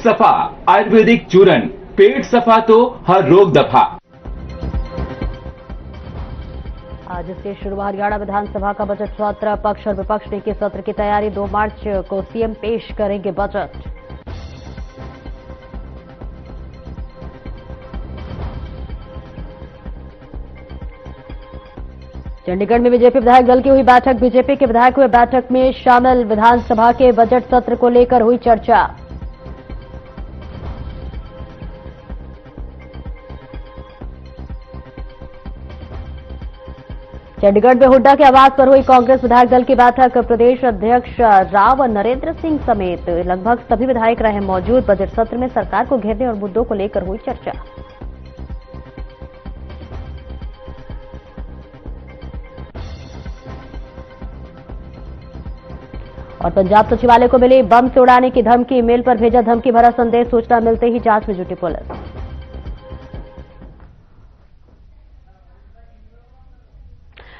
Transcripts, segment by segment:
सफा आयुर्वेदिक चूरन, पेट सफा तो हर रोग दफा। आज से शुरू हरियाणा विधानसभा का बजट सत्र। पक्ष और विपक्ष ने की सत्र की तैयारी। 2 मार्च को सीएम पेश करेंगे बजट। चंडीगढ़ में बीजेपी विधायक दल की हुई बैठक। बीजेपी के विधायक हुए बैठक में शामिल। विधानसभा के बजट सत्र को लेकर हुई चर्चा। चंडीगढ़ में हुड्डा के आवास पर हुई कांग्रेस विधायक दल की बैठक। प्रदेश अध्यक्ष राव नरेंद्र सिंह समेत लगभग सभी विधायक रहे मौजूद। बजट सत्र में सरकार को घेरने और मुद्दों को लेकर हुई चर्चा। और पंजाब सचिवालय को मिली बम से उड़ाने की धमकी। मेल पर भेजा धमकी भरा संदेश। सूचना मिलते ही जांच में जुटी पुलिस।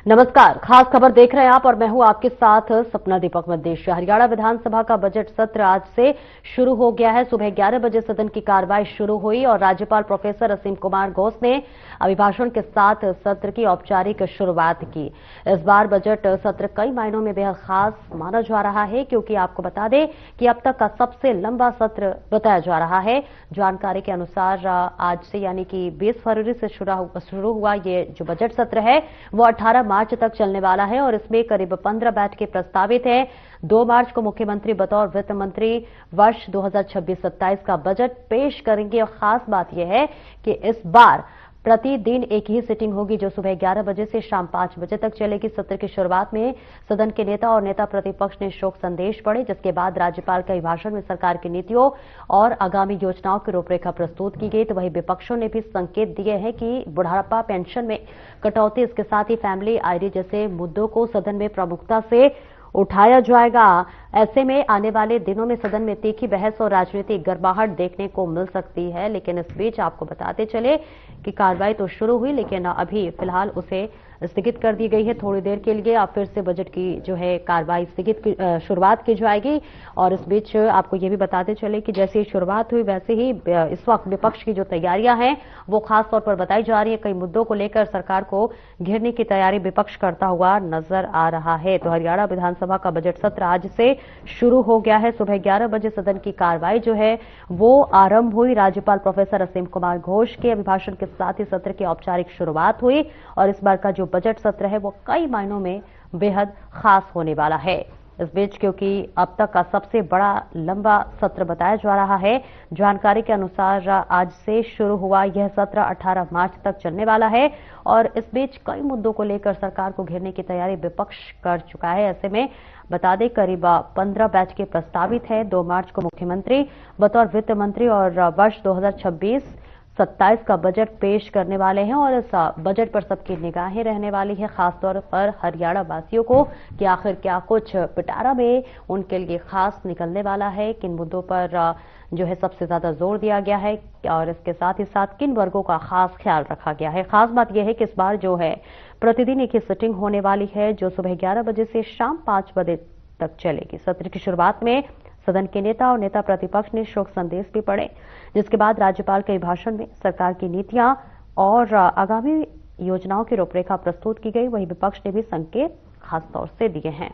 नमस्कार, खास खबर देख रहे हैं आप और मैं हूं आपके साथ सपना दीपक मद्देश। हरियाणा विधानसभा का बजट सत्र आज से शुरू हो गया है। सुबह 11 बजे सदन की कार्रवाई शुरू हुई और राज्यपाल प्रोफेसर असीम कुमार घोष ने अभिभाषण के साथ सत्र की औपचारिक शुरुआत की। इस बार बजट सत्र कई मायनों में बेहद खास माना जा रहा है, क्योंकि आपको बता दें कि अब तक का सबसे लंबा सत्र बताया जा रहा है। जानकारी के अनुसार आज से यानी कि 20 फरवरी से शुरू हुआ ये जो बजट सत्र है वो 18 मार्च तक चलने वाला है और इसमें करीब 15 बैठकें प्रस्तावित हैं। 2 मार्च को मुख्यमंत्री बतौर वित्त मंत्री वर्ष 2026-27 का बजट पेश करेंगे और खास बात यह है कि इस बार प्रतिदिन एक ही सिटिंग होगी, जो सुबह 11 बजे से शाम 5 बजे तक चलेगी। सत्र की शुरुआत में सदन के नेता और नेता प्रतिपक्ष ने शोक संदेश पढ़े, जिसके बाद राज्यपाल के अभिभाषण में सरकार की नीतियों और आगामी योजनाओं की रूपरेखा प्रस्तुत की गई। तो वहीं विपक्षों ने भी संकेत दिए हैं कि बुढ़ापा पेंशन में कटौती, इसके साथ ही फैमिली आईडी जैसे मुद्दों को सदन में प्रमुखता से उठाया जाएगा। ऐसे में आने वाले दिनों में सदन में तीखी बहस और राजनीतिक गर्माहट देखने को मिल सकती है। लेकिन इस बीच आपको बताते चले कि कार्रवाई तो शुरू हुई, लेकिन अभी फिलहाल उसे स्थगित कर दी गई है थोड़ी देर के लिए। अब फिर से बजट की जो है कार्रवाई शुरुआत की जाएगी। और इस बीच आपको ये भी बताते चले कि जैसे ही शुरुआत हुई वैसे ही इस वक्त विपक्ष की जो तैयारियां हैं वो खास तौर पर बताई जा रही है। कई मुद्दों को लेकर सरकार को घेरने की तैयारी विपक्ष करता हुआ नजर आ रहा है। तो हरियाणा विधानसभा का बजट सत्र आज से शुरू हो गया है। सुबह 11 बजे सदन की कार्रवाई जो है वो आरंभ हुई। राज्यपाल प्रोफेसर असीम कुमार घोष के अभिभाषण के साथ ही सत्र की औपचारिक शुरुआत हुई और इस बार का जो बजट सत्र है वो कई मायनों में बेहद खास होने वाला है। इस बीच क्योंकि अब तक का सबसे बड़ा लंबा सत्र बताया जा रहा है, जानकारी के अनुसार आज से शुरू हुआ यह सत्र 18 मार्च तक चलने वाला है और इस बीच कई मुद्दों को लेकर सरकार को घेरने की तैयारी विपक्ष कर चुका है। ऐसे में बता दें करीब 15 बैठकें प्रस्तावित है। 2 मार्च को मुख्यमंत्री बतौर वित्त मंत्री और वर्ष 2026-27 का बजट पेश करने वाले हैं और इस बजट पर सबकी निगाहें रहने वाली है, खासतौर पर हरियाणा वासियों को कि आखिर क्या कुछ पिटारा में उनके लिए खास निकलने वाला है, किन मुद्दों पर जो है सबसे ज्यादा जोर दिया गया है और इसके साथ ही साथ किन वर्गों का खास ख्याल रखा गया है। खास बात यह है कि इस बार जो है प्रतिदिन एक ही सिटिंग होने वाली है, जो सुबह 11 बजे से शाम 5 बजे तक चलेगी। सत्र की शुरुआत में सदन के नेता और नेता प्रतिपक्ष ने शोक संदेश भी पढ़े, जिसके बाद राज्यपाल के भाषण में सरकार की नीतियां और आगामी योजनाओं की रूपरेखा प्रस्तुत की गई। वहीं विपक्ष ने भी संकेत खास तौर से दिए हैं।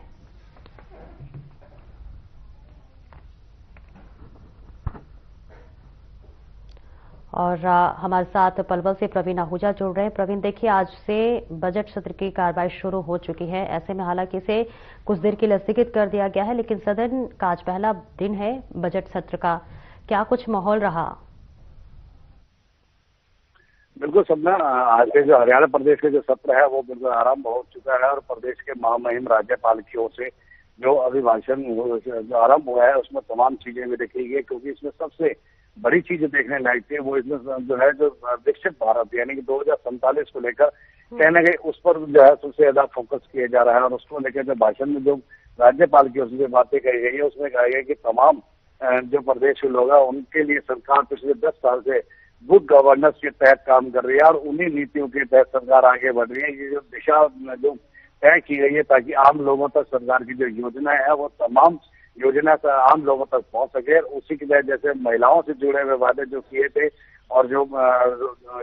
और हमारे साथ पलवल से प्रवीण आहूजा जुड़ रहे हैं। प्रवीण, देखिए आज से बजट सत्र की कार्रवाई शुरू हो चुकी है। ऐसे में हालांकि इसे कुछ देर के लिए स्थगित कर दिया गया है, लेकिन सदन का आज पहला दिन है बजट सत्र का, क्या कुछ माहौल रहा? बिल्कुल सबना, आज के जो हरियाणा प्रदेश के जो सत्र है वो बिल्कुल आरंभ हो चुका है और प्रदेश के महामहिम राज्यपाल की ओर से जो अभिभाषण जो आरंभ हुआ है उसमें तमाम चीजें भी देखी गई, क्योंकि इसमें सबसे बड़ी चीज देखने लायक थी वो इसमें जो है जो विकसित भारत यानी कि 2047 को लेकर कहीं ना कहीं उस पर जो है सबसे ज्यादा फोकस किया जा रहा है। और उसको लेकर जो भाषण में जो राज्यपाल की ओर से बातें कही गई है उसमें कहा गया कि तमाम जो प्रदेश के लोग हैं उनके लिए सरकार पिछले 10 साल से गुड गवर्नेंस के तहत काम कर रही है और उन्हीं नीतियों के तहत सरकार आगे बढ़ रही है। ये जो दिशा जो तय की गई है ताकि आम लोगों तक सरकार की जो योजना है वो तमाम योजना आम लोगों तक पहुंच सके। उसी के तहत जैसे महिलाओं से जुड़े हुए वादे जो किए थे और जो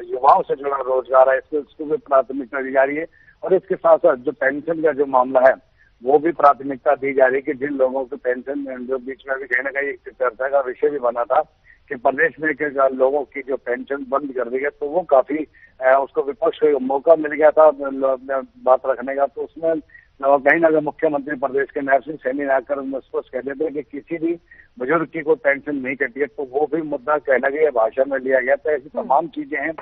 युवाओं से जुड़ा रोजगार है इसको भी प्राथमिकता दी जा रही है। और इसके साथ साथ जो पेंशन का जो मामला है वो भी प्राथमिकता दी जा रही है कि जिन लोगों को पेंशन जो बीच में भी कहीं ना कहीं एक चर्चा का विषय भी बना था कि प्रदेश में के लोगों की जो पेंशन बंद कर दी गई, तो वो काफी उसको विपक्ष को मौका मिल गया था बात रखने का। तो उसमें कहीं ना कहीं मुख्यमंत्री प्रदेश के नायब सिंह सैनी ने आकर स्पष्ट कह देते कि किसी भी बुजुर्ग की कोई पेंशन नहीं कटी है, तो वो भी मुद्दा कहना गया भाषण में लिया गया। तो ऐसी तमाम चीजें हैं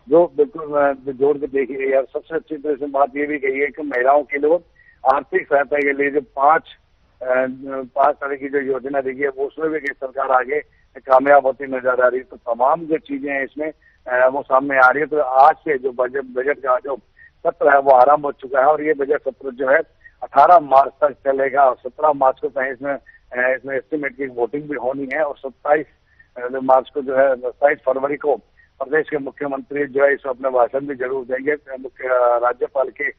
जो बिल्कुल जोड़ के देखी गई है। सबसे अच्छी तरह से बात ये भी कही है कि महिलाओं के लिए आर्थिक सहायता के लिए जो पांच तरह की जो योजना दी गई है वो उसमें भी सरकार आगे कामयाब होती नजर आ रही है। तो तमाम जो चीजें हैं इसमें वो सामने आ रही है। तो आज से जो बजट का जो सत्र है वो आरंभ हो चुका है और ये बजट सत्र जो है 18 मार्च तक चलेगा और 17 मार्च को कहीं इसमें एस्टिमेट की वोटिंग भी होनी है और 27 मार्च को जो है 27 फरवरी को प्रदेश के मुख्यमंत्री जो है इस अपने भाषण भी जरूर देंगे। मुख्य राज्यपाल के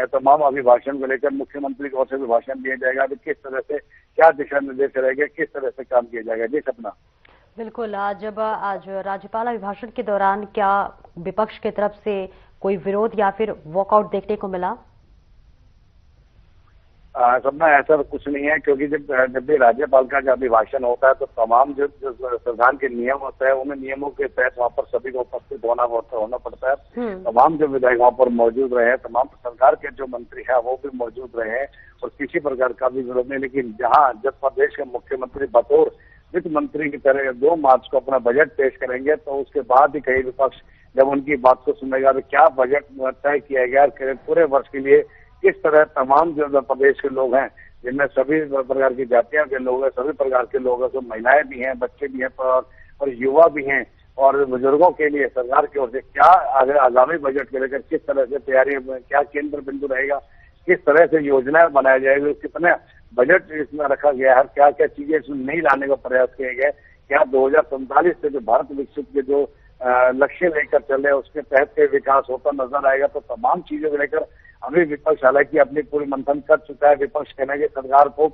तमाम अभिभाषण को लेकर मुख्यमंत्री की ओर से भी भाषण दिया जाएगा। अभी किस तरह से क्या दिशा निर्देश रहेंगे, किस तरह से काम किया जाएगा। जी सपना। बिल्कुल, आज राज्यपाल अभिभाषण के दौरान क्या विपक्ष की तरफ से कोई विरोध या फिर वॉकआउट देखने को मिला? सपना ऐसा कुछ नहीं है, क्योंकि जब भी राज्यपाल का अभिभाषण होता है तो तमाम जो संविधान के नियम होते हैं उन नियमों के तहत वहाँ पर सभी को उपस्थित होना पड़ता है। तमाम जो विधायक वहाँ पर मौजूद रहे, तमाम सरकार के जो मंत्री हैं वो भी मौजूद रहे और किसी प्रकार का भी विरोध नहीं। लेकिन जब प्रदेश के मुख्यमंत्री बतौर वित्त मंत्री की तरह 2 मार्च को अपना बजट पेश करेंगे तो उसके बाद ही कई विपक्ष जब उनकी बात को सुनेगा तो क्या बजट तय किया गया पूरे वर्ष के लिए, किस तरह तमाम जो प्रदेश के लोग हैं जिनमें सभी प्रकार की जातियों के लोग हैं, सभी प्रकार के लोग हैं, तो महिलाएं भी हैं, बच्चे भी हैं और युवा भी हैं और बुजुर्गों के लिए सरकार की ओर से क्या आगामी बजट को लेकर किस तरह से तैयारी, क्या केंद्र बिंदु रहेगा, किस तरह से योजनाएं बनाई जाएगी, कितने बजट इसमें रखा गया है, क्या क्या चीजें इसमें नहीं लाने का प्रयास किया गया, क्या 2047 से जो भारत विकसित के जो लक्ष्य लेकर चले उसके तहत के विकास होता नजर आएगा। तो तमाम चीजों को लेकर अभी विपक्ष हालांकि अपनी पूरी मंथन कर चुका है। विपक्ष कहने की सरकार को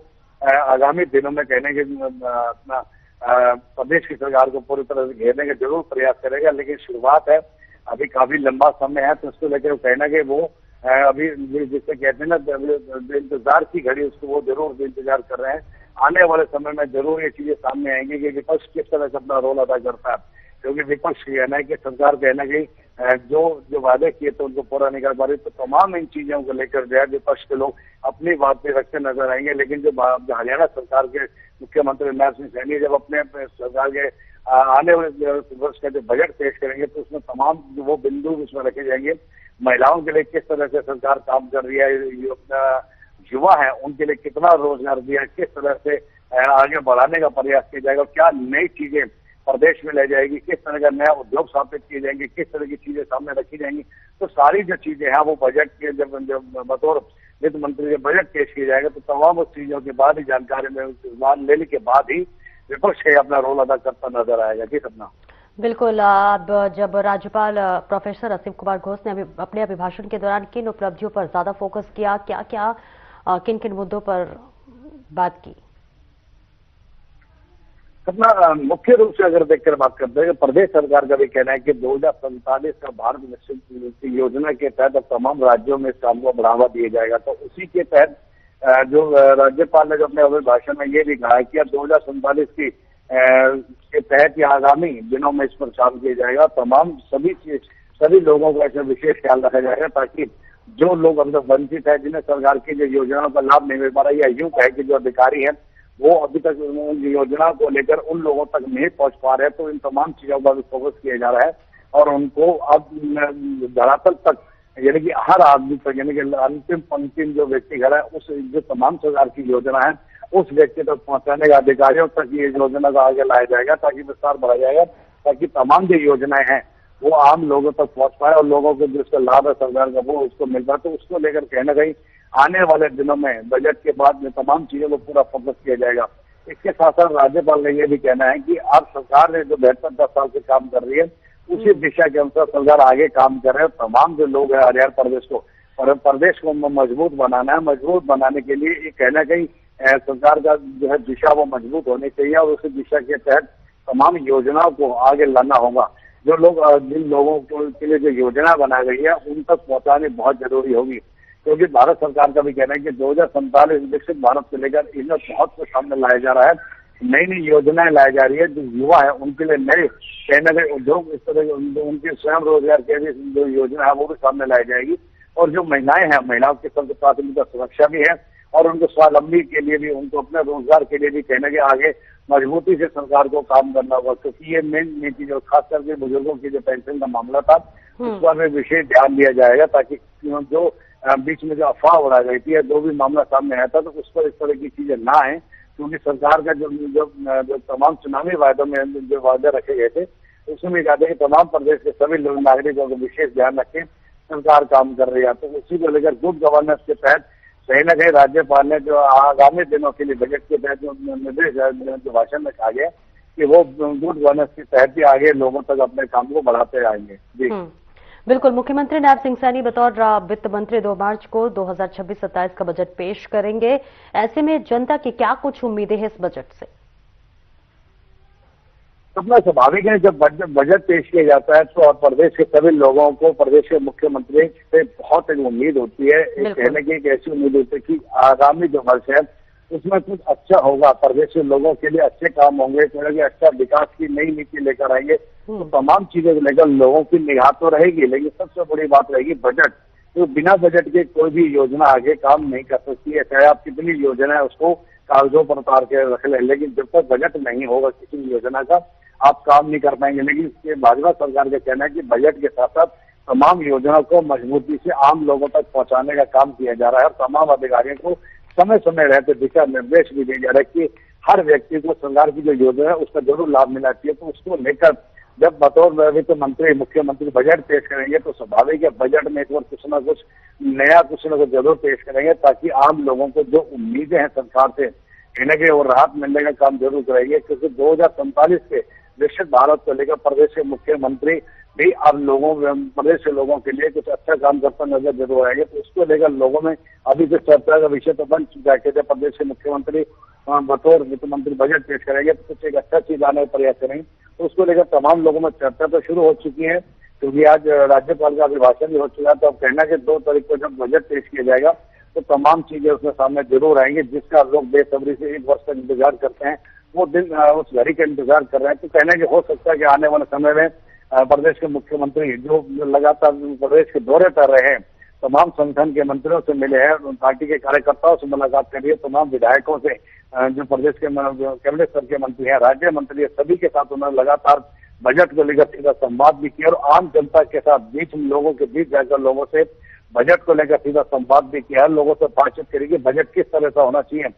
आगामी दिनों में कहने के अपना प्रदेश की सरकार को पूरी तरह से घेरने का जरूर प्रयास करेगा, लेकिन शुरुआत है, अभी काफी लंबा समय है। तो उसको लेकर कहना कि वो अभी जिससे कहते हैं ना इंतजार की घड़ी, उसको वो जरूर इंतजार कर रहे हैं। आने वाले समय में जरूर ये चीजें सामने आएंगी कि विपक्ष किस तरह से अपना रोल अदा करता है, क्योंकि विपक्ष कहना है कि सरकार कहना कि जो वादे किए तो उनको पूरा नहीं कर पा रही। तो तमाम इन चीजों को लेकर जो है विपक्ष के लोग अपनी बात पे रखते नजर आएंगे। लेकिन जो हरियाणा सरकार के मुख्यमंत्री नायब सिंह सैनी जब अपने सरकार के आने वाले वर्ष का जो बजट पेश करेंगे तो उसमें तमाम जो वो बिंदु उसमें रखे जाएंगे। महिलाओं के लिए किस तरह से सरकार काम कर रही है, युवा है उनके लिए कितना रोजगार दिया, किस तरह से आगे बढ़ाने का प्रयास किया जाएगा, क्या नई चीजें प्रदेश में ले जाएगी, किस तरह का नया उद्योग स्थापित किए जाएंगे, किस तरह की चीजें सामने रखी जाएंगी। तो सारी जो चीजें हैं वो बजट के जब बतौर वित्त मंत्री के बजट पेश किया जाएगा तो तमाम उस चीजों के बाद ही जानकारी में लेने के बाद ही विपक्ष अपना रोल अदा करता नजर आएगा। जी सपना। बिल्कुल, अब जब राज्यपाल प्रोफेसर असीम कुमार घोष ने अपने अभिभाषण के दौरान किन उपलब्धियों पर ज्यादा फोकस किया, क्या क्या किन किन मुद्दों पर बात की? अपना मुख्य रूप से अगर देखकर बात करते हैं, प्रदेश सरकार का भी कहना है कि 2047 का भारत विकसित योजना के तहत अब तमाम राज्यों में इस काम को बढ़ावा दिया जाएगा। तो उसी के तहत जो राज्यपाल ने जो अपने अभिभाषण में ये भी कहा है कि अब 2047 के तहत या आगामी दिनों में इस पर काम किया जाएगा। तमाम सभी लोगों का ऐसा विशेष ख्याल रखा जाएगा ताकि जो लोग अब तक वंचित है, जिन्हें सरकार की जो योजनाओं का लाभ नहीं मिल पा रहा, या यूं कहे कि जो अधिकारी हैं वो अभी तक उन योजनाओं को लेकर उन लोगों तक नहीं पहुंच पा रहे, तो इन तमाम चीजों पर भी फोकस किया जा रहा है और उनको अब धरातल तक यानी कि हर आदमी तक यानी कि अंतिम पंक्ति जो व्यक्ति घर है उस जो तमाम सरकार की योजना है उस व्यक्ति तक पहुंचाने का अधिकारियों तक ये योजना को आगे लाया जाएगा ताकि विस्तार बढ़ाया जाएगा, ताकि तमाम जो योजनाएं हैं वो आम लोगों तक पहुंच पाए और लोगों को जिसका लाभ है सरकार का वो उसको मिल पाए। तो उसको लेकर कहीं ना कहीं आने वाले दिनों में बजट के बाद में तमाम चीजों को पूरा फोकस किया जाएगा। इसके साथ साथ राज्यपाल का ये भी कहना है कि अब सरकार ने जो बेहतर 10 साल से काम कर रही है उसी दिशा के अनुसार सरकार आगे काम कर रहे हैं। तमाम जो लोग हैं हरियाणा प्रदेश को मजबूत बनाना है, मजबूत बनाने के लिए ये कहना कहीं सरकार का जो है दिशा वो मजबूत होनी चाहिए और उसी दिशा के तहत तमाम योजनाओं को आगे लाना होगा। जो लोग जिन लोगों के लिए जो योजना बनाई गई है उन तक पहुंचानी बहुत जरूरी होगी, क्योंकि भारत सरकार का भी कहना है कि 2047 विकसित भारत को लेकर इन्हें बहुत कुछ सामने लाया जा रहा है। नई नई योजनाएं लाई जा रही है। जो युवा है उनके लिए नए कहीं न कहीं उद्योग, इस तरह के उनके स्वयं रोजगार के भी जो योजना है वो भी सामने लाई जाएगी। और जो महिलाएं हैं, महिलाओं के सबसे प्राथमिकता सुरक्षा भी है और उनको स्वावलंबी के लिए भी, उनको अपने रोजगार के लिए भी कहने के आगे मजबूती से सरकार को काम करना होगा, क्योंकि ये मेन नीति जो खास करके बुजुर्गों की जो पेंशन का मामला था उस पर भी विशेष ध्यान दिया जाएगा, ताकि जो बीच में जो अफवाह उड़ाई गई थी, जो भी मामला सामने आया था तो उस पर इस तरह की चीजें ना आए, क्योंकि सरकार का जो तमाम चुनावी वायदों में जो वादे रखे गए थे उसमें भी कहते हैं कि तमाम प्रदेश के सभी लोग नागरिकों को विशेष ध्यान रखें, सरकार काम कर रही है। तो उसी को लेकर गुड गवर्नेंस के तहत कहीं न कहीं राज्यपाल ने जो आगामी दिनों के लिए बजट के तहत जो निर्देश जो भाषण में कहा गया कि वो गुड गवर्नेंस के तहत ही आगे लोगों तक अपने काम को बढ़ाते आएंगे। जी बिल्कुल, मुख्यमंत्री नायब सिंह सैनी बतौर वित्त मंत्री 2 मार्च को 2026-27 का बजट पेश करेंगे। ऐसे में जनता की क्या कुछ उम्मीदें हैं इस बजट से? अपना स्वाभाविक है, जब बजट पेश किया जाता है तो प्रदेश के सभी लोगों को प्रदेश के मुख्यमंत्री से बहुत एक उम्मीद होती है, एक कहने की एक ऐसी उम्मीद होती है कि आगामी जो वर्ष है उसमें कुछ अच्छा होगा, प्रदेश के लोगों के लिए अच्छे काम होंगे, अच्छा विकास की नई नीति लेकर आएंगे। तो तमाम चीजें लेकर लोगों की निगाह तो रहेगी, लेकिन सबसे बड़ी बात रहेगी बजट। तो बिना बजट के कोई भी योजना आगे काम नहीं कर सकती है, चाहे आप कितनी योजना है उसको कागजों पर उतार के रख लें, लेकिन जब तक बजट नहीं होगा किसी भी योजना का आप काम नहीं कर पाएंगे। लेकिन इसके भाजपा सरकार का कहना है कि बजट के साथ साथ तमाम योजनाओं को मजबूती से आम लोगों तक पहुंचाने का काम किया जा रहा है और तमाम अधिकारियों को समय समय रहते दिशा निर्देश भी दिए जा रहे हैं कि हर व्यक्ति को सरकार की जो योजना है उसका जरूर लाभ मिलना चाहिए। तो उसको लेकर जब बतौर वित्त मंत्री मुख्यमंत्री बजट पेश करेंगे तो स्वाभाविक है बजट में एक बार कुछ न कुछ नया कुछ न कुछ जरूर पेश करेंगे, ताकि आम लोगों को जो उम्मीदें हैं सरकार से कहने के और राहत मिलने का काम जरूर करेंगे। क्योंकि 2047 के विकसित भारत को लेकर प्रदेश के मुख्यमंत्री भी अब प्रदेश के लोगों के लिए कुछ अच्छा काम करता नजर जरूर आएंगे। तो उसको लेकर लोगों में अभी जो चर्चा का विषय तो बन चुका है कि जब प्रदेश के मुख्यमंत्री बतौर वित्त मंत्री बजट पेश करेंगे तो कुछ एक अच्छा चीज आने का प्रयास करेंगे। तो उसको लेकर तमाम लोगों में चर्चा तो शुरू हो चुकी है, क्योंकि आज राज्यपाल का अभिभाषण भी हो चुका है। तो अब कहना कि 2 तारीख को जब बजट पेश किया जाएगा तो तमाम चीजें उसमें सामने जरूर आएंगी, जिसका लोग बेसब्री से 1 वर्ष तक इंतजार करते हैं, वो दिन उस घड़ी का इंतजार कर रहे हैं। तो कहना कि हो सकता है कि आने वाले समय में प्रदेश के मुख्यमंत्री जो लगातार प्रदेश के दौरे कर रहे हैं, तमाम संगठन के मंत्रियों से मिले हैं, पार्टी के कार्यकर्ताओं से मुलाकात करी है, तमाम विधायकों से, जो प्रदेश के कैबिनेट स्तर के मंत्री हैं, राज्य मंत्री है, सभी के साथ उन्होंने लगातार बजट को लेकर सीधा संवाद भी किया और आम जनता के साथ लोगों के बीच जाकर लोगों से बजट को लेकर सीधा संवाद भी किया, लोगों से बातचीत करी कि बजट किस तरह का होना चाहिए,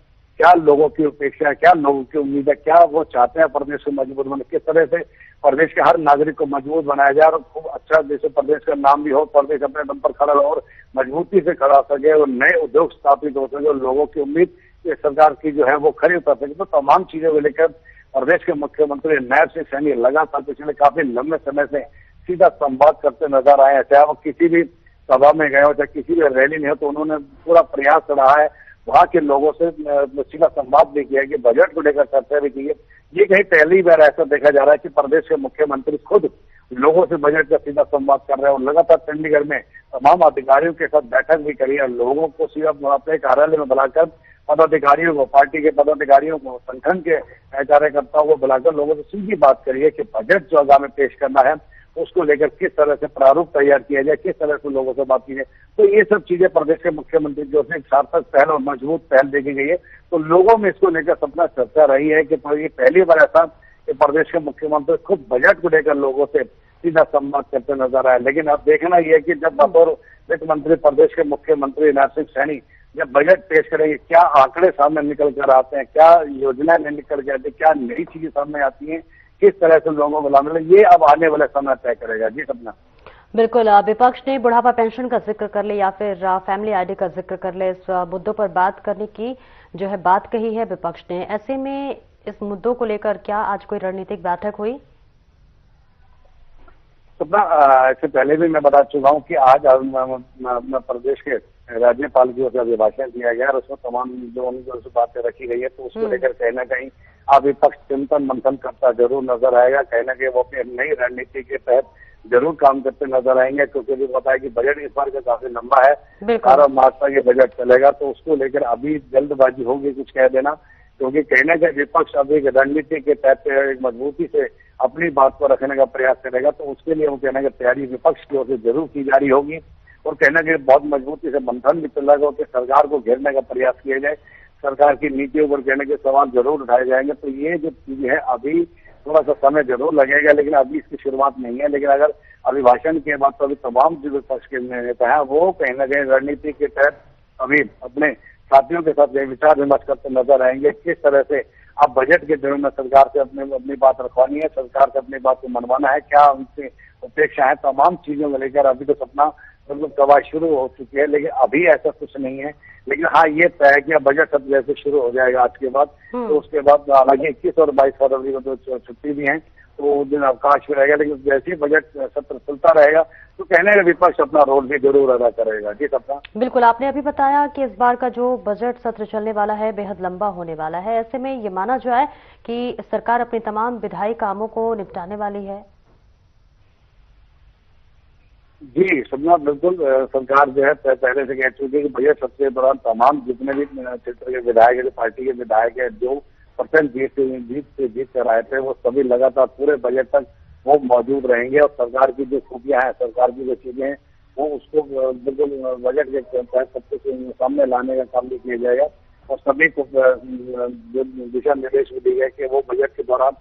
क्या लोगों की अपेक्षा है, क्या लोगों की उम्मीद है, क्या वो चाहते हैं प्रदेश को मजबूत बनाने, किस तरह से प्रदेश के हर नागरिक को मजबूत बनाया जाए और खूब अच्छा जैसे प्रदेश का नाम भी हो, प्रदेश अपने दम पर खड़ा हो और मजबूती से खड़ा सके और नए उद्योग स्थापित हो सके और लोगों की उम्मीद सरकार की जो है वो खरी उतर सके। तो तमाम चीजों को लेकर प्रदेश के मुख्यमंत्री नायब सिंह सैनी लगातार पिछले काफी लंबे समय से सीधा संवाद करते नजर आए हैं, चाहे वो किसी भी सभा में गए हो, चाहे किसी भी रैली में हो, तो उन्होंने पूरा प्रयास रहा है वहां के लोगों से सीधा संवाद भी किया कि बजट को लेकर चर्चा भी की है। ये कहीं पहली बार ऐसा देखा जा रहा है कि प्रदेश के मुख्यमंत्री खुद लोगों से बजट का सीधा संवाद कर रहे हैं और लगातार चंडीगढ़ में तमाम अधिकारियों के साथ बैठक भी करी है, लोगों को सीधा अपने कार्यालय में बुलाकर पदाधिकारियों को, पार्टी के पदाधिकारियों को, संगठन के कार्यकर्ताओं को बुलाकर लोगों से सीधी बात करी है कि बजट जो आगामी पेश करना है उसको लेकर किस तरह से प्रारूप तैयार किया जाए, किस तरह से लोगों से बात की जाए। तो ये सब चीजें प्रदेश के मुख्यमंत्री जो है एक सार्थक पहल और मजबूत पहल देखी गई है। तो लोगों में इसको लेकर सपना चर्चा रही है कि ये पहली बार ऐसा कि प्रदेश के मुख्यमंत्री खुद बजट को लेकर लोगों से सीधा संवाद करते नजर आए। लेकिन अब देखना यह है कि जब बतौर वित्त मंत्री प्रदेश के मुख्यमंत्री नायब सिंह सैनी जब बजट पेश करेंगे, क्या आंकड़े सामने निकल कर आते हैं, क्या योजनाएं निकल के आती है, क्या नई चीजें सामने आती हैं, किस तरह से लोगों को लाभ मिले, ये अब आने वाले समय तय करेगा। जी सपना। बिल्कुल, विपक्ष ने बुढ़ापा पेंशन का जिक्र कर ले या फिर फैमिली आईडी का जिक्र कर ले, इस मुद्दों पर बात करने की जो है बात कही है विपक्ष ने। ऐसे में इस मुद्दों को लेकर क्या आज कोई रणनीतिक बैठक हुई? सपना, इससे पहले भी मैं बता चुका हूँ कि आज प्रदेश के राज्यपाल की ओर से अभिभाषण दिया गया और उसमें तमाम जो बातें रखी गई है, तो उसको लेकर कहीं ना कहीं अब विपक्ष चिंतन मंथन करता जरूर नजर आएगा। कहीं ना कहीं वो अपनी नई रणनीति के तहत जरूर काम करते नजर आएंगे, क्योंकि भी पता है कि बजट इस बार का काफी लंबा है, 18 मार्च तक ये बजट चलेगा, तो उसको लेकर अभी जल्दबाजी होगी कुछ कह देना, क्योंकि कहीं ना कहीं विपक्ष अभी रणनीति के तहत एक मजबूती से अपनी बात को रखने का प्रयास करेगा, तो उसके लिए वो कहने की तैयारी विपक्ष की ओर से जरूर की जा रही होगी और कहना कि बहुत मजबूती से मंथन भी चल रहा है कि सरकार को घेरने का प्रयास किया जाए, सरकार की नीतियों पर कहने के सवाल जरूर उठाए जाएंगे। तो ये जो चीज है अभी थोड़ा सा समय जरूर लगेगा, लेकिन अभी इसकी शुरुआत नहीं है। लेकिन अगर अभिभाषण के बाद तो अभी तमाम जो विपक्ष के नेता है वो कहीं ना कहीं रणनीति के तहत अभी अपने साथियों के साथ विचार विमर्श करते नजर आएंगे, किस तरह से अब बजट के दिनों में सरकार से अपनी बात रखवानी है, सरकार से अपनी बात को मनवाना है, क्या उनसे अपेक्षा है, तमाम चीजों को लेकर अभी तो सपना मतलब कवायद शुरू हो चुकी है, लेकिन अभी ऐसा कुछ नहीं है। लेकिन हाँ ये तय है कि बजट सत्र जैसे शुरू हो जाएगा आज के बाद, तो उसके बाद हालांकि 21 और 22 फरवरी को तो छुट्टी भी है, तो उस दिन अवकाश भी रहेगा, लेकिन जैसे ही बजट सत्र चलता रहेगा तो कहने का विपक्ष अपना रोल भी जरूर अदा करेगा। जी सपना, बिल्कुल, आपने अभी बताया कि इस बार का जो बजट सत्र चलने वाला है बेहद लंबा होने वाला है, ऐसे में ये माना जाए कि सरकार अपने तमाम विधायी कामों को निपटाने वाली है। जी सपना, बिल्कुल सरकार जो है पहले से कह चुकी है कि बजट सत्र के दौरान तमाम जितने भी क्षेत्र के विधायक, पार्टी के विधायक है, जो % जीत कर आए थे, वो सभी लगातार पूरे बजट तक वो मौजूद रहेंगे और सरकार की जो खूबियां हैं, सरकार की जो चीजें हैं, वो उसको बिल्कुल बजट के तहत सब कुछ सामने लाने का काम भी किया जाएगा और सभी को दिशा निर्देश भी दिए गए कि वो बजट के दौरान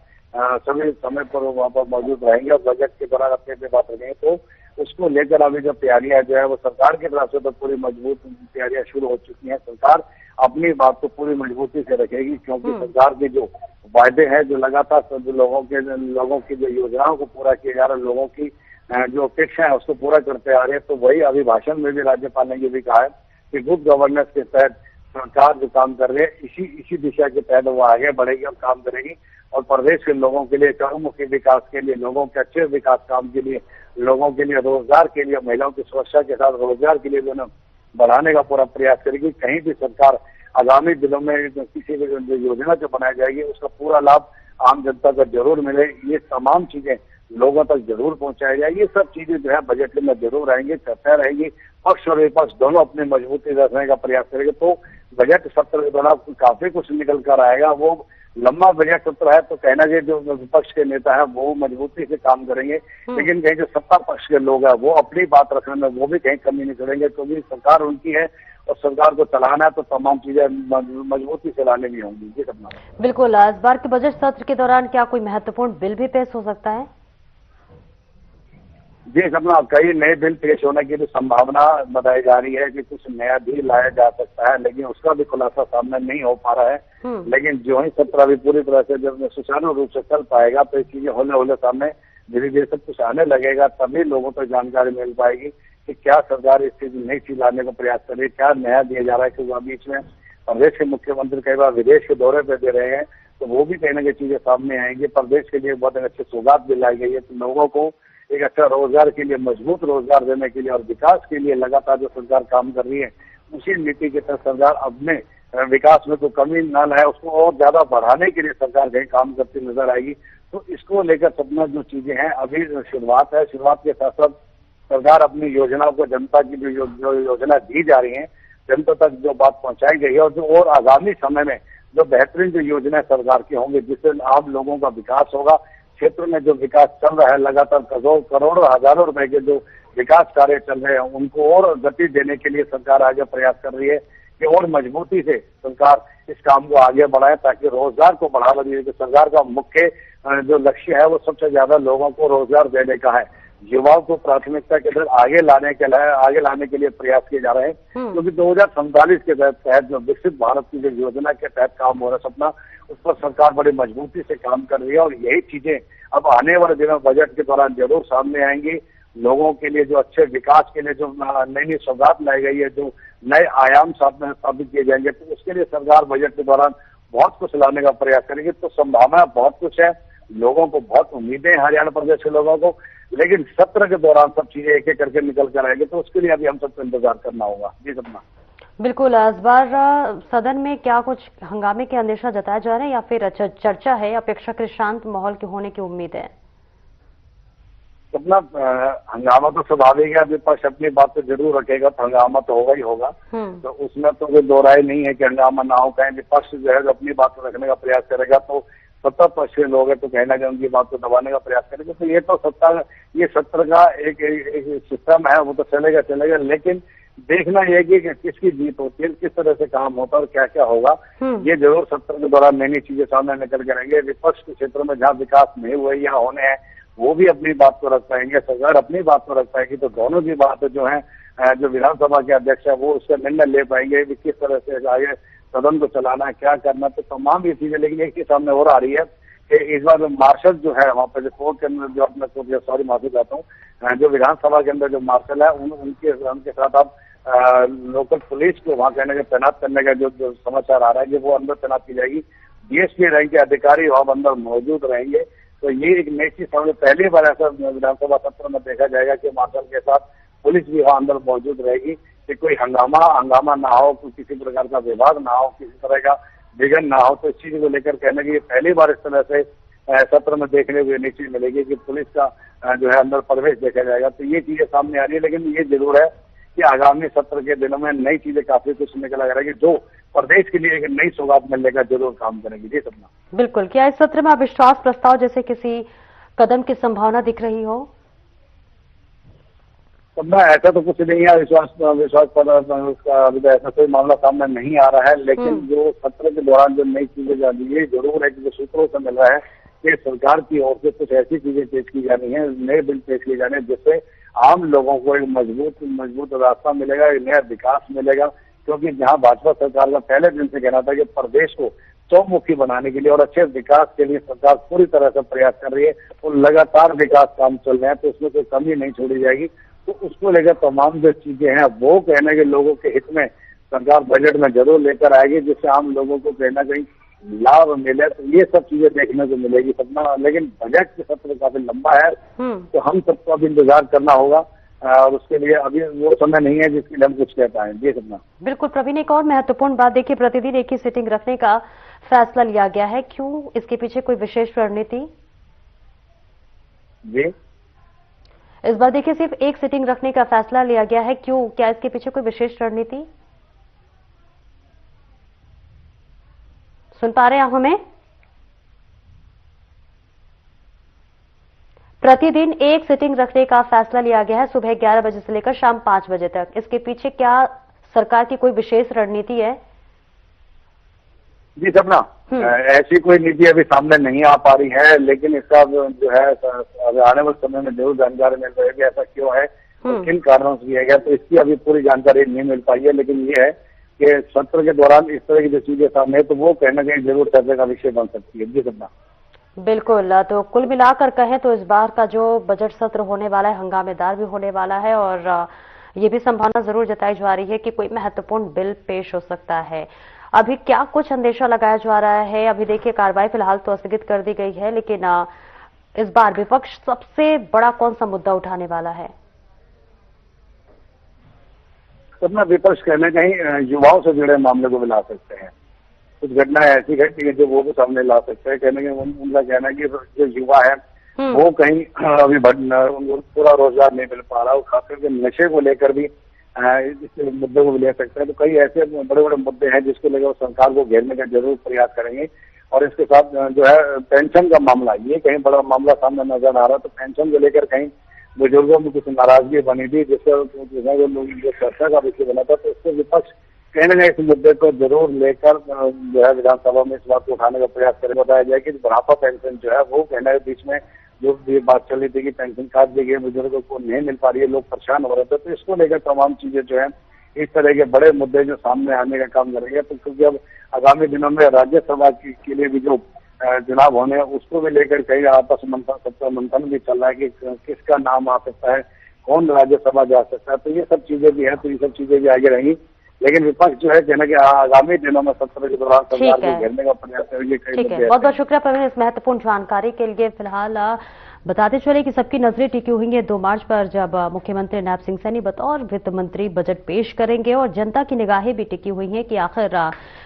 सभी समय पर वहाँ पर मौजूद रहेंगे और बजट के दौरान अपने बात रखेंगे। तो उसको लेकर अभी जो तैयारियां जो है वो सरकार की तरफ से तो पूरी मजबूत तैयारियां शुरू हो चुकी हैं। सरकार अपनी बात को पूरी मजबूती से रखेगी, क्योंकि सरकार के जो वायदे हैं, जो लगातार लोगों की जो योजनाओं को पूरा किया जा रहा है, लोगों की जो अपेक्षा है उसको पूरा करते आ रहे हैं, तो वही अभिभाषण में भी राज्यपाल ने ये भी कहा है कि गुड गवर्नेंस के तहत सरकार जो काम कर रही है इसी दिशा के तहत वो आगे बढ़ेगी और काम करेगी और प्रदेश के लोगों के लिए चहुमुखी विकास के लिए, लोगों के अच्छे विकास काम के लिए, लोगों के लिए रोजगार के लिए, महिलाओं की सुरक्षा के साथ रोजगार के लिए जो है बढ़ाने का पूरा प्रयास करेगी। कहीं भी सरकार आगामी दिनों में किसी भी योजना जो बनाई जाएगी उसका पूरा लाभ आम जनता को जरूर मिले, ये तमाम चीजें लोगों तक जरूर पहुंचाई जाए। ये सब चीजें जो है बजट में जरूर आएंगी, चर्चा रहेगी, पक्ष और विपक्ष दोनों अपनी मजबूती रखने का प्रयास करेंगे। तो बजट सत्र के दौरान काफी कुछ निकल कर आएगा। वो लंबा बजट सत्र है तो कहना चाहिए जो विपक्ष के नेता है वो मजबूती से काम करेंगे, लेकिन कहीं जो सत्ता पक्ष के लोग हैं वो अपनी बात रखने में वो भी कहीं कमी नहीं करेंगे, क्योंकि सरकार उनकी है और सरकार को चलाना है तो तमाम चीजें मजबूती से लाने भी होंगी। जी सपना, बिल्कुल, इस बार के बजट सत्र के दौरान क्या कोई महत्वपूर्ण बिल भी पेश हो सकता है? जी सपना, कई नए बिल पेश होने की भी संभावना बताई जा रही है कि कुछ नया भी लाया जा सकता है, लेकिन उसका भी खुलासा सामने नहीं हो पा रहा है। लेकिन जो ही सत्र अभी पूरी तरह से जब सुचारू रूप से चल पाएगा तो ये चीजें होले सामने धीरे धीरे सब कुछ आने लगेगा, तभी लोगों को जानकारी मिल पाएगी कि क्या सरकार इस चीज नई चीज लाने का प्रयास कर रही है, क्या नया दिया जा रहा है। क्योंकि बीच में प्रदेश के मुख्यमंत्री कई बार विदेश के दौरे पे दे रहे हैं, तो वो भी कहीं ना कहीं चीजें सामने आएंगी। प्रदेश के लिए बहुत अच्छी सौगात भी लाई गई है, तो लोगों को एक अच्छा रोजगार के लिए, मजबूत रोजगार देने के लिए और विकास के लिए लगातार जो सरकार काम कर रही है, उसी नीति के तहत सरकार अपने विकास में तो कमी न लाए, उसको और ज्यादा बढ़ाने के लिए सरकार कहीं काम करती नजर आएगी। तो इसको लेकर सपना जो चीजें हैं अभी शुरुआत है, शुरुआत के साथ साथ सरकार अपनी योजनाओं को, जनता की जो योजना दी जा रही है, जनता तक जो बात पहुंचाई गई है और जो और आगामी समय में जो बेहतरीन जो योजनाएं सरकार की होंगी, जिससे आम लोगों का विकास होगा, क्षेत्र में जो विकास चल रहा है, लगातार करोड़ों हजारों रुपए के जो विकास कार्य चल रहे हैं उनको और गति देने के लिए सरकार आगे प्रयास कर रही है कि और मजबूती से सरकार इस काम को आगे बढ़ाए ताकि रोजगार को बढ़ावा दिए। सरकार का मुख्य जो लक्ष्य है वो सबसे ज्यादा लोगों को रोजगार देने का है, युवाओं को प्राथमिकता के तहत आगे लाने के लिए प्रयास किए जा रहे हैं, क्योंकि 2047 के तहत जो विकसित भारत की जो योजना के तहत काम हो रहा है सपना, उस पर सरकार बड़ी मजबूती से काम कर रही है और यही चीजें अब आने वाले दिनों बजट के दौरान जरूर सामने आएंगी। लोगों के लिए जो अच्छे विकास के लिए जो नई सौगात लाई गई है, जो नए आयाम स्थापित किए जाएंगे, तो उसके लिए सरकार बजट के दौरान बहुत कुछ लाने का प्रयास करेगी। तो संभावना बहुत कुछ है, लोगों को बहुत उम्मीदें हैं हरियाणा प्रदेश के लोगों को, लेकिन सत्र के दौरान सब चीजें एक एक करके निकल कर आएंगे, तो उसके लिए अभी हम सबको इंतजार करना होगा। जी सपना। बिल्कुल, इस बार सदन में क्या कुछ हंगामे के अंदेशा जताया जा रहा है या फिर चर्चा है, अपेक्षाकृत शांत माहौल के होने की उम्मीद है? सपना, हंगामा तो स्वाभाविक है, विपक्ष अपनी बात तो जरूर रखेगा, तो हंगामा तो होगा ही होगा। तो उसमें तो कोई दो राय नहीं है कि हंगामा ना हो। कहीं विपक्ष जो है अपनी बात को रखने का प्रयास करेगा, तो सत्ता पक्ष के लोग हैं तो कहना कि उनकी बात को दबाने का प्रयास करेंगे। तो ये तो ये सत्र का एक सिस्टम है, वो तो चलेगा, लेकिन देखना यह कि किसकी जीत होती है, किस तरह से काम होता है और क्या क्या होगा, ये जरूर सत्र के दौरान नई नई चीजें सामने निकल कर आएंगे। विपक्ष के क्षेत्र में जहाँ विकास नहीं हुए या होने हैं, वो भी अपनी बात को रख पाएंगे, सरकार अपनी बात को रख पाएगी, तो दोनों की बात जो है, जो विधानसभा के अध्यक्ष है वो उसका निर्णय ले पाएंगे कि किस तरह से आगे सदन को चलाना है, क्या करना, तो तमाम ये चीजें। लेकिन एक ही सामने और आ रही है कि इस बार मार्शल जो है वहाँ पे जो कोर्ट के अंदर जो अपने सॉरी माफी चाहता हूँ, जो विधानसभा के अंदर जो मार्शल है उनके साथ अब लोकल पुलिस को वहाँ कहने के तैनात करने का जो समाचार आ रहा है कि वो अंदर तैनात की जाएगी। डीएसपी रैंक के अधिकारी वहाँ अंदर मौजूद रहेंगे। तो ये एक नई चीज सामने पहली बार ऐसा विधानसभा सत्र में देखा जाएगा कि मार्शल के साथ पुलिस भी वहाँ अंदर मौजूद रहेगी, कि कोई हंगामा ना हो, कोई किसी प्रकार का विवाद ना हो, किसी तरह का विघन ना हो। तो इस चीज को लेकर कहने की पहली बार इस तरह से सत्र में देखने को नई चीज मिलेगी कि पुलिस का जो है अंदर प्रवेश देखा जाएगा। तो ये चीजें सामने आ रही है, लेकिन ये जरूर है कि आगामी सत्र के दिनों में नई चीजें काफी कुछ निकल आ रही है, जो प्रदेश के लिए एक नई सौगात मिलने का जरूर काम करेंगे। जी सपना। बिल्कुल, क्या इस सत्र में अविश्वास प्रस्ताव जैसे किसी कदम की संभावना दिख रही हो? सपना, ऐसा तो कुछ नहीं है, विश्वास पर उसका अभी ऐसा कोई मामला सामने नहीं आ रहा है। लेकिन जो सत्र के दौरान जो नई चीजें जानी है, जरूर है कि जो सूत्रों से मिल रहा है कि सरकार की ओर से कुछ ऐसी चीजें पेश की जानी है, नए बिल पेश किए जाने, जिससे आम लोगों को एक मजबूत रास्ता मिलेगा, एक नया विकास मिलेगा। क्योंकि जहां भाजपा सरकार का पहले दिन से कहना था कि प्रदेश को चौमुखी बनाने के लिए और अच्छे विकास के लिए सरकार पूरी तरह से प्रयास कर रही है और लगातार विकास काम चल रहे हैं, तो उसमें कोई कमी नहीं छोड़ी जाएगी। तो उसको लेकर तमाम जो चीजें हैं वो कहने के लोगों के हित में सरकार बजट में जरूर लेकर आएगी, जिससे आम लोगों को कहीं ना कहीं लाभ मिले। तो ये सब चीजें देखने को मिलेगी सपना। लेकिन बजट के सत्र काफी लंबा है, तो हम सबको अभी इंतजार करना होगा और उसके लिए अभी वो समय नहीं है जिसके लिए हम कुछ कह पाए। जी सपना। बिल्कुल प्रवीण, एक और महत्वपूर्ण बात देखिए, प्रतिदिन एक ही सिटिंग रखने का फैसला लिया गया है, क्यों? इसके पीछे कोई विशेष रणनीति? जी, इस बार देखिए सिर्फ एक सिटिंग रखने का फैसला लिया गया है, क्यों? क्या इसके पीछे कोई विशेष रणनीति? सुन पा रहे हैं आप हमें? प्रतिदिन एक सिटिंग रखने का फैसला लिया गया है, सुबह 11 बजे से लेकर शाम 5 बजे तक। इसके पीछे क्या सरकार की कोई विशेष रणनीति है? जी सपना, ऐसी कोई नीति अभी सामने नहीं आ पा रही है, लेकिन इसका जो है आने वाले समय में जरूर जानकारी मिल रही है कि ऐसा क्यों है, किन कारणों से किया गया। तो इसकी अभी पूरी जानकारी नहीं मिल पाई है, लेकिन ये है कि सत्र के दौरान इस तरह की जो चीजें सामने है, तो वो कहीं ना कहीं जरूर चर्चा का विषय बन सकती है। जी सपना। बिल्कुल, तो कुल मिलाकर कहें तो इस बार का जो बजट सत्र होने वाला है हंगामेदार भी होने वाला है और ये भी संभावना जरूर जताई जा रही है कि कोई महत्वपूर्ण बिल पेश हो सकता है। अभी क्या कुछ अंदेशा लगाया जा रहा है? अभी देखिए कार्रवाई फिलहाल तो स्थगित कर दी गई है, लेकिन इस बार विपक्ष सबसे बड़ा कौन सा मुद्दा उठाने वाला है? अपना विपक्ष कहने कहीं युवाओं से जुड़े मामले को भी ला सकते हैं। कुछ घटनाएं ऐसी घटी है जो वो भी सामने ला सकते हैं। कहने के उनका कहना है कि जो युवा है वो कहीं अभी पूरा रोजगार नहीं मिल पा रहा, खास करके नशे को लेकर भी इस मुद्दे को भी ले सकते हैं। तो कई ऐसे बड़े बड़े मुद्दे हैं जिसको लेकर सरकार को घेरने का जरूर प्रयास करेंगे। और इसके साथ जो है पेंशन का मामला, ये कहीं बड़ा मामला सामने नजर आ रहा है। तो पेंशन को लेकर कहीं बुजुर्गों में कुछ नाराजगी बनी थी, जिससे जो चर्चा का विषय बना था। तो इससे विपक्ष कहीं ना कहीं इस मुद्दे को जरूर लेकर जो है विधानसभा में इस बात को उठाने का प्रयास करें। बताया जाए कि बुढ़ापा पेंशन जो है वो कहना है बीच में जो ये बात चल रही थी कि पेंशन काट दी गई, बुजुर्गों को नहीं मिल पा रही है, लोग परेशान हो रहे थे। तो इसको लेकर तमाम चीजें जो है इस तरह के बड़े मुद्दे जो सामने आने का काम करेंगे। तो क्योंकि अब आगामी दिनों में राज्यसभा के लिए भी जो चुनाव होने हैं उसको भी लेकर कई आपस मंथन भी चल रहा है कि किसका नाम आ सकता है, कौन राज्यसभा जा सकता है। तो ये सब चीजें भी हैं, तो ये सब चीजें भी आगे रहेंगी लेकिन विपक्ष जो है कहना कि आगामी दिनों में सत्र के दौरान सरकार को घेरने का प्रयास करेंगे। ठीक है, बहुत बहुत शुक्रिया प्रवीण इस महत्वपूर्ण जानकारी के लिए। फिलहाल बताते चले कि सबकी नजरें टिकी हुई हैं 2 मार्च पर, जब मुख्यमंत्री नायब सिंह सैनी बतौर वित्त मंत्री बजट पेश करेंगे और जनता की निगाहें भी टिकी हुई हैं कि आखिर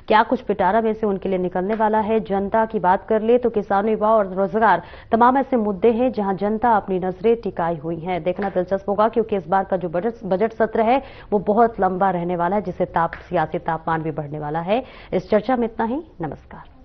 क्या कुछ पिटारा में से उनके लिए निकलने वाला है। जनता की बात कर ले तो किसानों, युवा और रोजगार तमाम ऐसे मुद्दे हैं जहां जनता अपनी नजरें टिकाई हुई है। देखना दिलचस्प होगा क्योंकि इस बार का जो बजट सत्र है वो बहुत लंबा रहने वाला है, जिससे सियासी तापमान भी बढ़ने वाला है। इस चर्चा में इतना ही। नमस्कार।